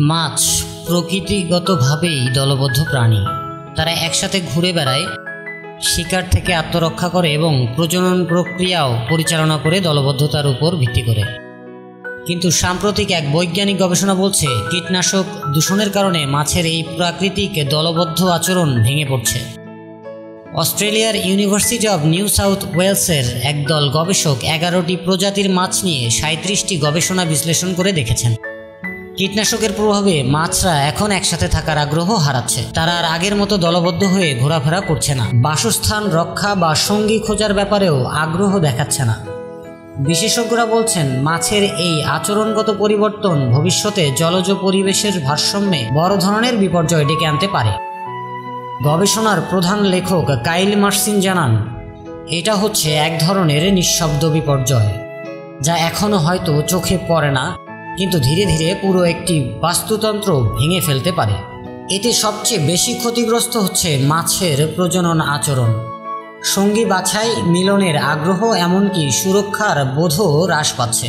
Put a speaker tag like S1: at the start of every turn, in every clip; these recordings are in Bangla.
S1: মাছ প্রকৃতিগতভাবেই দলবদ্ধ প্রাণী। তারা একসাথে ঘুরে বেড়ায়, শিকার থেকে আত্মরক্ষা করে এবং প্রজনন প্রক্রিয়াও পরিচালনা করে দলবদ্ধতার উপর ভিত্তি করে। কিন্তু সাম্প্রতিক এক বৈজ্ঞানিক গবেষণা বলছে কীটনাশক দূষণের কারণে মাছের এই প্রাকৃতিক দলবদ্ধ আচরণ ভেঙে পড়ছে। অস্ট্রেলিয়ার ইউনিভার্সিটি অব নিউ সাউথ ওয়েলসের একদল গবেষক 11টি প্রজাতির মাছ নিয়ে 37টি গবেষণা বিশ্লেষণ করে দেখেছেন কীটনাশকের প্রভাবে মাছরা এখন একসাথে থাকার আগ্রহ হারাচ্ছে। তারা আর আগের মতো দলবদ্ধ হয়ে ঘোরাফেরা করছে না, বাসস্থান রক্ষা বা সঙ্গী খোঁজার ব্যাপারেও আগ্রহ দেখাচ্ছে না। বিশেষজ্ঞরা বলছেন মাছের এই আচরণগত পরিবর্তন ভবিষ্যতে জলজ পরিবেশের ভারসাম্যে বড় ধরনের বিপর্যয় ডেকে আনতে পারে। গবেষণার প্রধান লেখক কাইল মার্সিন জানান, এটা হচ্ছে এক ধরনের নিঃশব্দ বিপর্যয় যা এখনও হয়তো চোখে পড়ে না, কিন্তু ধীরে ধীরে পুরো একটি বাস্তুতন্ত্র ভেঙে ফেলতে পারে। এতে সবচেয়ে বেশি ক্ষতিগ্রস্ত হচ্ছে মাছের প্রজনন আচরণ, সঙ্গী বাছাই, মিলনের আগ্রহ, এমনকি সুরক্ষার বোধও হ্রাস পাচ্ছে,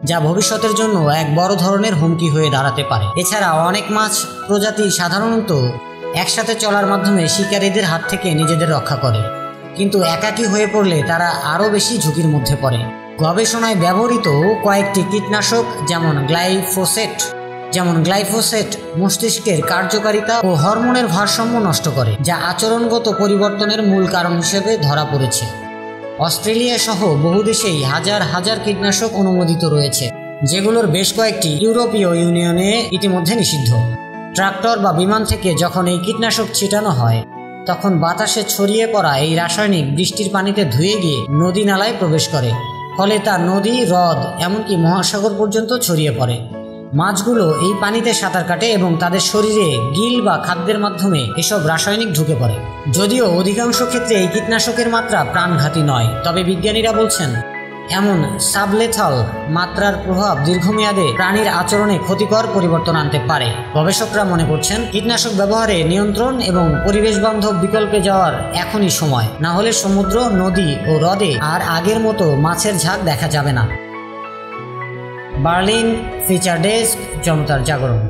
S1: যা ভবিষ্যতের জন্য এক বড় ধরনের হুমকি হয়ে দাঁড়াতে পারে। এছাড়া অনেক মাছ প্রজাতি সাধারণত একসাথে চলার মাধ্যমে শিকারীদের হাত থেকে নিজেদের রক্ষা করে, কিন্তু একাকী হয়ে পড়লে তারা আরও বেশি ঝুঁকির মধ্যে পড়ে। গবেষণায় ব্যবহৃত কয়েকটি কীটনাশক যেমন গ্লাইফোসেট মস্তিষ্কের কার্যকারিতা ও হরমোনের ভারসাম্য নষ্ট করে, যা আচরণগত পরিবর্তনের মূল কারণ হিসেবে ধরা পড়েছে। অস্ট্রেলিয়া সহ বহু দেশেই হাজার হাজার কীটনাশক অনুমোদিত রয়েছে, যেগুলোর বেশ কয়েকটি ইউরোপীয় ইউনিয়নে ইতিমধ্যে নিষিদ্ধ। ট্রাক্টর বা বিমান থেকে যখন এই কীটনাশক ছিটানো হয়, তখন বাতাসে ছড়িয়ে পড়া এই রাসায়নিক বৃষ্টির পানিতে ধুয়ে গিয়ে নদী নালায় প্রবেশ করে, ফলে তা নদী, হ্রদ, এমনকি মহাসাগর পর্যন্ত ছড়িয়ে পড়ে। মাছগুলো এই পানিতে সাঁতার কাটে এবং তাদের শরীরে গিল বা খাদ্যের মাধ্যমে এসব রাসায়নিক ঢুকে পড়ে। যদিও অধিকাংশ ক্ষেত্রে এই কীটনাশকের মাত্রা প্রাণঘাতী নয়, তবে বিজ্ঞানীরা বলছেন এমন সাবলেথাল মাত্রার প্রভাব দীর্ঘমেয়াদে প্রাণীর আচরণে ক্ষতিকর পরিবর্তন আনতে পারে। গবেষকরা মনে করছেন কীটনাশক ব্যবহারে নিয়ন্ত্রণ এবং পরিবেশ বান্ধব বিকল্পে যাওয়ার এখনই সময়, না হলে সমুদ্র, নদী ও হ্রদে আর আগের মতো মাছের ঝাঁক দেখা যাবে না। বার্লিন ফিচার ডেস্ক, জনতার জাগরণ।